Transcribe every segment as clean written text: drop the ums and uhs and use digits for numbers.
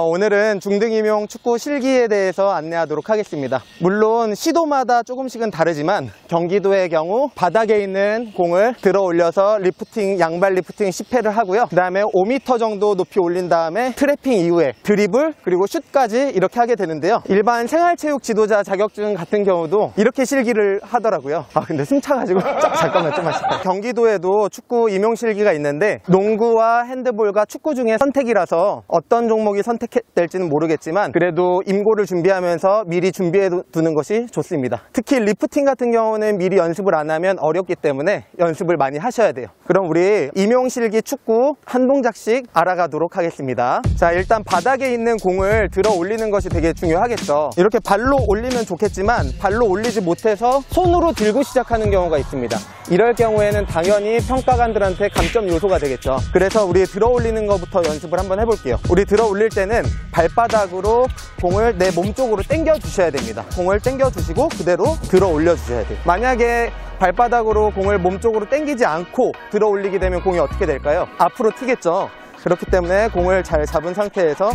오늘은 중등임용 축구 실기에 대해서 안내하도록 하겠습니다. 물론 시도마다 조금씩은 다르지만 경기도의 경우 바닥에 있는 공을 들어 올려서 리프팅, 양발 리프팅 10회를 하고요. 그 다음에 5m 정도 높이 올린 다음에 트래핑 이후에 드리블 그리고 슛까지 이렇게 하게 되는데요. 일반 생활체육 지도자 자격증 같은 경우도 이렇게 실기를 하더라고요. 근데 숨차가지고 잠깐만 좀 하시죠. 경기도에도 축구 임용 실기가 있는데 농구와 핸드볼과 축구 중에 선택이라서 어떤 종목이 선택될지는 모르겠지만 그래도 임고를 준비하면서 미리 준비해 두는 것이 좋습니다. 특히 리프팅 같은 경우는 미리 연습을 안 하면 어렵기 때문에 연습을 많이 하셔야 돼요. 그럼 우리 임용실기 축구 한 동작씩 알아가도록 하겠습니다. 자, 일단 바닥에 있는 공을 들어 올리는 것이 되게 중요하겠죠. 이렇게 발로 올리면 좋겠지만 발로 올리지 못해서 손으로 들고 시작하는 경우가 있습니다. 이럴 경우에는 당연히 평가관들한테 감점 요소가 되겠죠. 그래서 우리 들어 올리는 것부터 연습을 한번 해볼게요. 우리 들어 올릴 때는 발바닥으로 공을 내 몸 쪽으로 당겨 주셔야 됩니다. 공을 당겨 주시고 그대로 들어 올려 주셔야 돼요. 만약에 발바닥으로 공을 몸 쪽으로 당기지 않고 들어 올리게 되면 공이 어떻게 될까요? 앞으로 튀겠죠. 그렇기 때문에 공을 잘 잡은 상태에서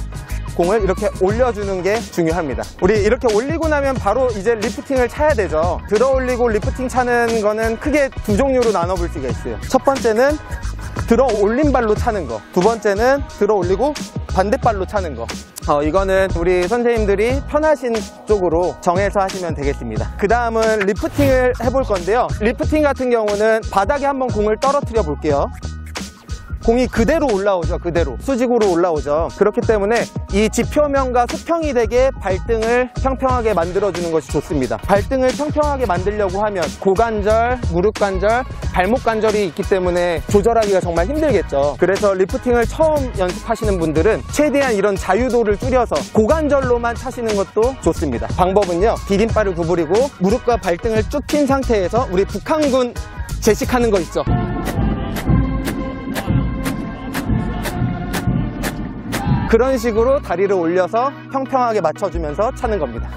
공을 이렇게 올려주는 게 중요합니다. 우리 이렇게 올리고 나면 바로 이제 리프팅을 차야 되죠. 들어 올리고 리프팅 차는 거는 크게 두 종류로 나눠볼 수가 있어요. 첫 번째는 들어 올린 발로 차는 거, 두 번째는 들어 올리고 반대발로 차는 거. 이거는 우리 선생님들이 편하신 쪽으로 정해서 하시면 되겠습니다. 그 다음은 리프팅을 해볼 건데요. 리프팅 같은 경우는 바닥에 한번 공을 떨어뜨려 볼게요. 공이 그대로 올라오죠. 그대로 수직으로 올라오죠. 그렇기 때문에 이 지표면과 수평이 되게 발등을 평평하게 만들어주는 것이 좋습니다. 발등을 평평하게 만들려고 하면 고관절, 무릎관절, 발목관절이 있기 때문에 조절하기가 정말 힘들겠죠. 그래서 리프팅을 처음 연습하시는 분들은 최대한 이런 자유도를 줄여서 고관절로만 차시는 것도 좋습니다. 방법은요, 디딤발을 구부리고 무릎과 발등을 쭉 핀 상태에서 우리 북한군 제식하는 거 있죠. 그런 식으로 다리를 올려서 평평하게 맞춰주면서 차는 겁니다.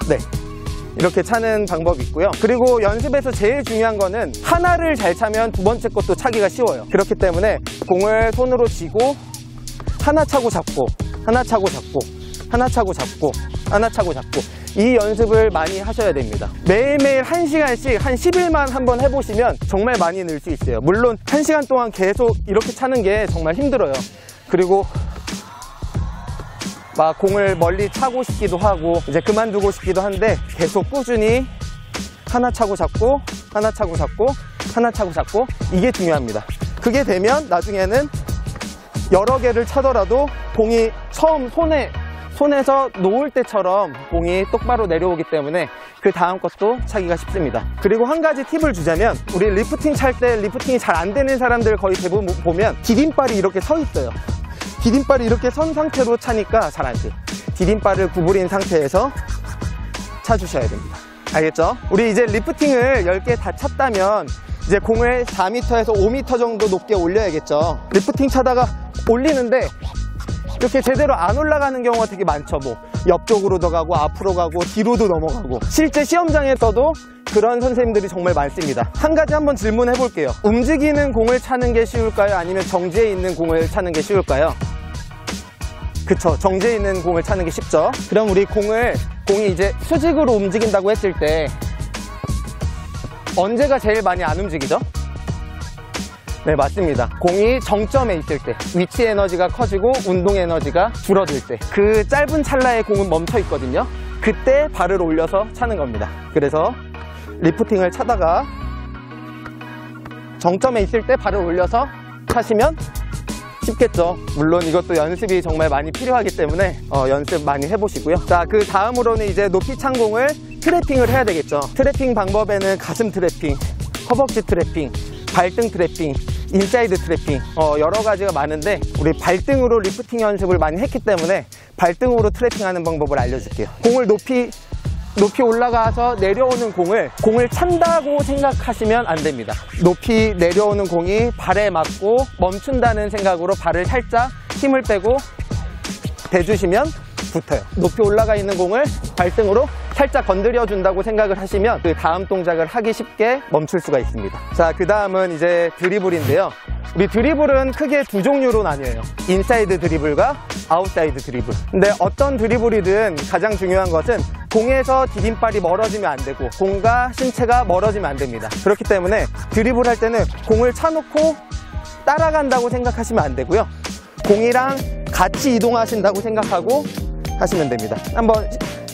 네, 이렇게 차는 방법이 있고요. 그리고 연습에서 제일 중요한 거는 하나를 잘 차면 두 번째 것도 차기가 쉬워요. 그렇기 때문에 공을 손으로 쥐고 하나 차고 잡고 하나 차고 잡고 하나 차고 잡고 하나 차고 잡고 이 연습을 많이 하셔야 됩니다. 매일매일 1시간씩 한 10일만 한번 해보시면 정말 많이 늘 수 있어요. 물론 1시간 동안 계속 이렇게 차는 게 정말 힘들어요. 그리고 막 공을 멀리 차고 싶기도 하고 이제 그만두고 싶기도 한데 계속 꾸준히 하나 차고 잡고 하나 차고 잡고 하나 차고 잡고 이게 중요합니다. 그게 되면 나중에는 여러 개를 차더라도 공이 처음 손에서 놓을 때처럼 공이 똑바로 내려오기 때문에 그 다음 것도 차기가 쉽습니다. 그리고 한 가지 팁을 주자면 우리 리프팅 찰 때 리프팅이 잘 안 되는 사람들 거의 대부분 보면 디딤발이 이렇게 서 있어요. 디딤발이 이렇게 선 상태로 차니까 잘 안 돼요. 디딤발을 구부린 상태에서 차주셔야 됩니다. 알겠죠? 우리 이제 리프팅을 10개 다 찼다면 이제 공을 4m에서 5m 정도 높게 올려야겠죠. 리프팅 차다가 올리는데 이렇게 제대로 안 올라가는 경우가 되게 많죠. 뭐 옆쪽으로도 가고 앞으로 가고 뒤로도 넘어가고. 실제 시험장에서도 그런 선생님들이 정말 많습니다. 한 가지 한번 질문해 볼게요. 움직이는 공을 차는 게 쉬울까요? 아니면 정지해 있는 공을 차는 게 쉬울까요? 그쵸, 정지해 있는 공을 차는 게 쉽죠. 그럼 우리 공이 이제 수직으로 움직인다고 했을 때 언제가 제일 많이 안 움직이죠? 네, 맞습니다. 공이 정점에 있을 때, 위치 에너지가 커지고 운동 에너지가 줄어들 때, 그 짧은 찰나에 공은 멈춰 있거든요. 그때 발을 올려서 차는 겁니다. 그래서 리프팅을 차다가 정점에 있을 때 발을 올려서 차시면 쉽겠죠. 물론 이것도 연습이 정말 많이 필요하기 때문에 연습 많이 해보시고요. 자, 그 다음으로는 이제 높이 찬 공을 트래핑을 해야 되겠죠. 트래핑 방법에는 가슴 트래핑, 허벅지 트래핑, 발등 트래핑, 인사이드 트래핑 여러 가지가 많은데 우리 발등으로 리프팅 연습을 많이 했기 때문에 발등으로 트래핑하는 방법을 알려줄게요. 공을 높이 올라가서 내려오는 공을 찬다고 생각하시면 안 됩니다. 높이 내려오는 공이 발에 맞고 멈춘다는 생각으로 발을 살짝 힘을 빼고 대주시면 붙어요. 높이 올라가 있는 공을 발등으로 살짝 건드려 준다고 생각을 하시면 그 다음 동작을 하기 쉽게 멈출 수가 있습니다. 자, 그 다음은 이제 드리블인데요. 우리 드리블은 크게 두 종류로 나뉘어요. 인사이드 드리블과 아웃사이드 드리블. 근데 어떤 드리블이든 가장 중요한 것은 공에서 디딤발이 멀어지면 안 되고 공과 신체가 멀어지면 안 됩니다. 그렇기 때문에 드리블 할 때는 공을 차놓고 따라간다고 생각하시면 안 되고요. 공이랑 같이 이동하신다고 생각하고 하시면 됩니다. 한번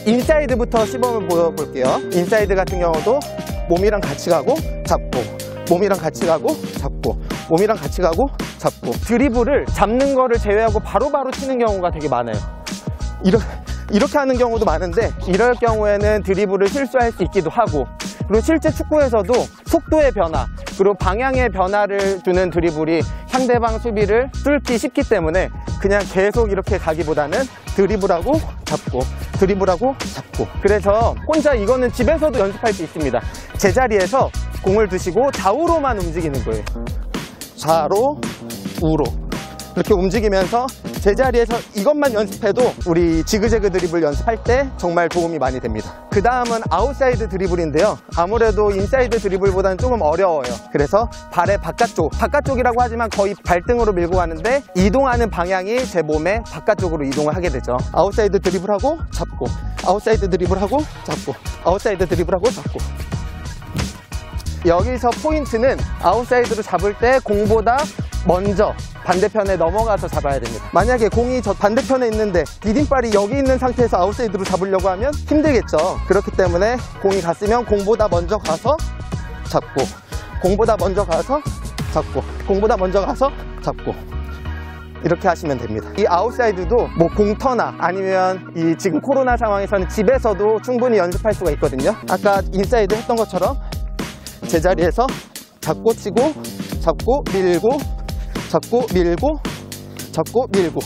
인사이드부터 시범을 보여볼게요. 인사이드 같은 경우도 몸이랑 같이 가고 잡고, 몸이랑 같이 가고 잡고, 몸이랑 같이 가고 잡고. 드리블을 잡는 거를 제외하고 바로바로 치는 경우가 되게 많아요. 이렇게 하는 경우도 많은데 이럴 경우에는 드리블을 실수할 수 있기도 하고, 그리고 실제 축구에서도 속도의 변화 그리고 방향의 변화를 주는 드리블이 상대방 수비를 뚫기 쉽기 때문에 그냥 계속 이렇게 가기보다는 드리블하고 잡고, 드리블하고 잡고. 그래서 혼자 이거는 집에서도 연습할 수 있습니다. 제자리에서 공을 두시고 좌우로만 움직이는 거예요. 좌로 우로 이렇게 움직이면서 제자리에서 이것만 연습해도 우리 지그재그 드리블 연습할 때 정말 도움이 많이 됩니다. 그 다음은 아웃사이드 드리블인데요. 아무래도 인사이드 드리블보다는 조금 어려워요. 그래서 발의 바깥쪽이라고 하지만 거의 발등으로 밀고 가는데 이동하는 방향이 제 몸의 바깥쪽으로 이동을 하게 되죠. 아웃사이드 드리블하고 잡고, 아웃사이드 드리블하고 잡고, 아웃사이드 드리블하고 잡고. 여기서 포인트는 아웃사이드로 잡을 때 공보다 먼저 반대편에 넘어가서 잡아야 됩니다. 만약에 공이 저 반대편에 있는데 디딤발이 여기 있는 상태에서 아웃사이드로 잡으려고 하면 힘들겠죠. 그렇기 때문에 공이 갔으면 공보다 먼저 가서 잡고, 공보다 먼저 가서 잡고, 공보다 먼저 가서 잡고, 이렇게 하시면 됩니다. 이 아웃사이드도 뭐 공터나 아니면 이 지금 코로나 상황에서는 집에서도 충분히 연습할 수가 있거든요. 아까 인사이드 했던 것처럼 제자리에서 잡고 치고, 잡고 밀고, 잡고 밀고, 잡고 밀고,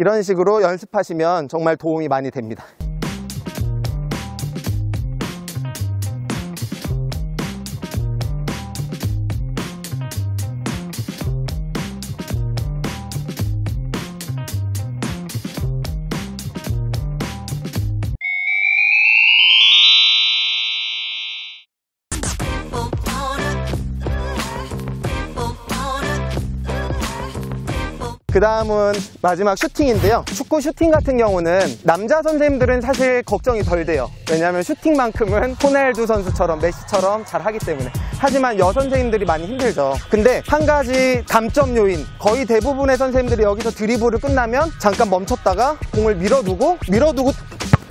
이런 식으로 연습하시면 정말 도움이 많이 됩니다. 그 다음은 마지막 슈팅인데요. 축구 슈팅 같은 경우는 남자 선생님들은 사실 걱정이 덜 돼요. 왜냐하면 슈팅만큼은 호날두 선수처럼 메시처럼 잘 하기 때문에. 하지만 여선생님들이 많이 힘들죠. 근데 한 가지 감점 요인, 거의 대부분의 선생님들이 여기서 드리블을 끝나면 잠깐 멈췄다가 공을 밀어두고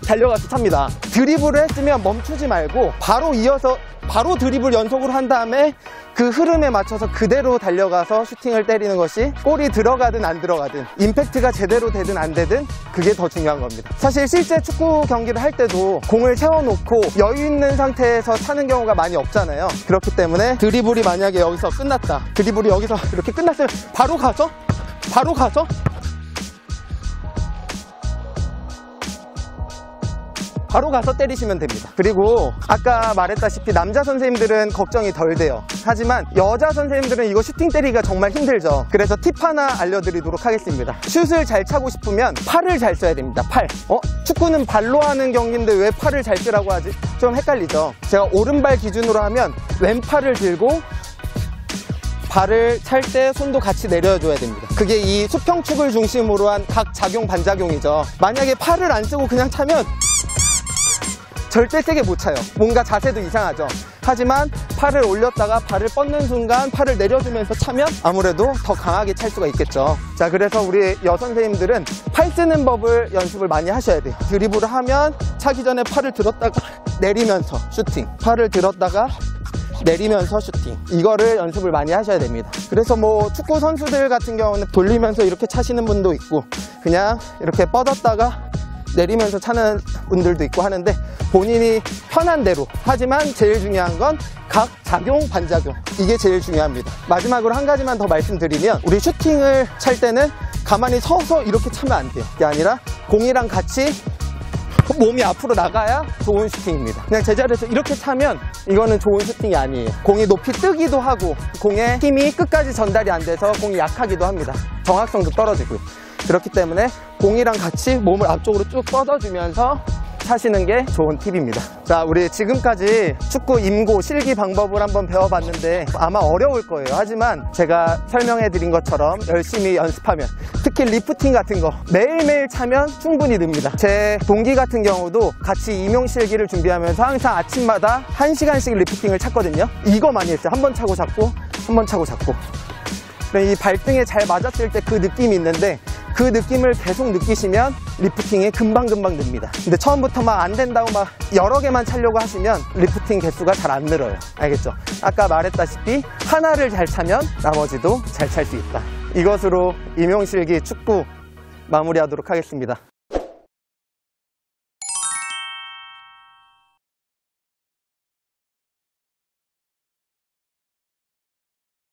달려가서 찹니다. 드리블을 했으면 멈추지 말고 바로 이어서 바로 드리블 연속으로 한 다음에 그 흐름에 맞춰서 그대로 달려가서 슈팅을 때리는 것이 골이 들어가든 안 들어가든 임팩트가 제대로 되든 안 되든 그게 더 중요한 겁니다. 사실 실제 축구 경기를 할 때도 공을 채워놓고 여유 있는 상태에서 차는 경우가 많이 없잖아요. 그렇기 때문에 드리블이 만약에 여기서 끝났다, 드리블이 여기서 이렇게 끝났으면 바로 가서 때리시면 됩니다. 그리고 아까 말했다시피 남자 선생님들은 걱정이 덜 돼요. 하지만 여자 선생님들은 이거 슈팅 때리기가 정말 힘들죠. 그래서 팁 하나 알려드리도록 하겠습니다. 슛을 잘 차고 싶으면 팔을 잘 써야 됩니다. 팔. 축구는 발로 하는 경기인데 왜 팔을 잘 쓰라고 하지? 좀 헷갈리죠. 제가 오른발 기준으로 하면 왼팔을 들고 발을 찰 때 손도 같이 내려줘야 됩니다. 그게 이 수평축을 중심으로 한 각 작용 반작용이죠. 만약에 팔을 안 쓰고 그냥 차면 절대 세게 못 차요. 뭔가 자세도 이상하죠. 하지만 팔을 올렸다가 발을 뻗는 순간 팔을 내려주면서 차면 아무래도 더 강하게 찰 수가 있겠죠. 자, 그래서 우리 여선생님들은 팔 쓰는 법을 연습을 많이 하셔야 돼요. 드리블을 하면 차기 전에 팔을 들었다가 내리면서 슈팅, 팔을 들었다가 내리면서 슈팅, 이거를 연습을 많이 하셔야 됩니다. 그래서 뭐 축구 선수들 같은 경우는 돌리면서 이렇게 차시는 분도 있고 그냥 이렇게 뻗었다가 내리면서 차는 분들도 있고 하는데 본인이 편한 대로. 하지만 제일 중요한 건 각 작용 반작용, 이게 제일 중요합니다. 마지막으로 한 가지만 더 말씀드리면 우리 슈팅을 찰 때는 가만히 서서 이렇게 차면 안 돼요. 그게 아니라 공이랑 같이 몸이 앞으로 나가야 좋은 슈팅입니다. 그냥 제자리에서 이렇게 차면 이거는 좋은 슈팅이 아니에요. 공이 높이 뜨기도 하고 공의 힘이 끝까지 전달이 안 돼서 공이 약하기도 합니다. 정확성도 떨어지고요. 그렇기 때문에 공이랑 같이 몸을 앞쪽으로 쭉 뻗어주면서 차시는 게 좋은 팁입니다. 자, 우리 지금까지 축구 임고 실기 방법을 한번 배워봤는데 아마 어려울 거예요. 하지만 제가 설명해 드린 것처럼 열심히 연습하면, 특히 리프팅 같은 거 매일매일 차면 충분히 늡니다. 제 동기 같은 경우도 같이 임용실기를 준비하면서 항상 아침마다 1시간씩 리프팅을 찼거든요. 이거 많이 했어요. 한 번 차고 잡고 한 번 차고 잡고. 이 발등에 잘 맞았을 때 그 느낌이 있는데, 그 느낌을 계속 느끼시면 리프팅이 금방금방 늡니다. 근데 처음부터 막 안 된다고 막 여러 개만 차려고 하시면 리프팅 개수가 잘 안 늘어요. 알겠죠? 아까 말했다시피 하나를 잘 차면 나머지도 잘 찰 수 있다. 이것으로 임용실기 축구 마무리하도록 하겠습니다.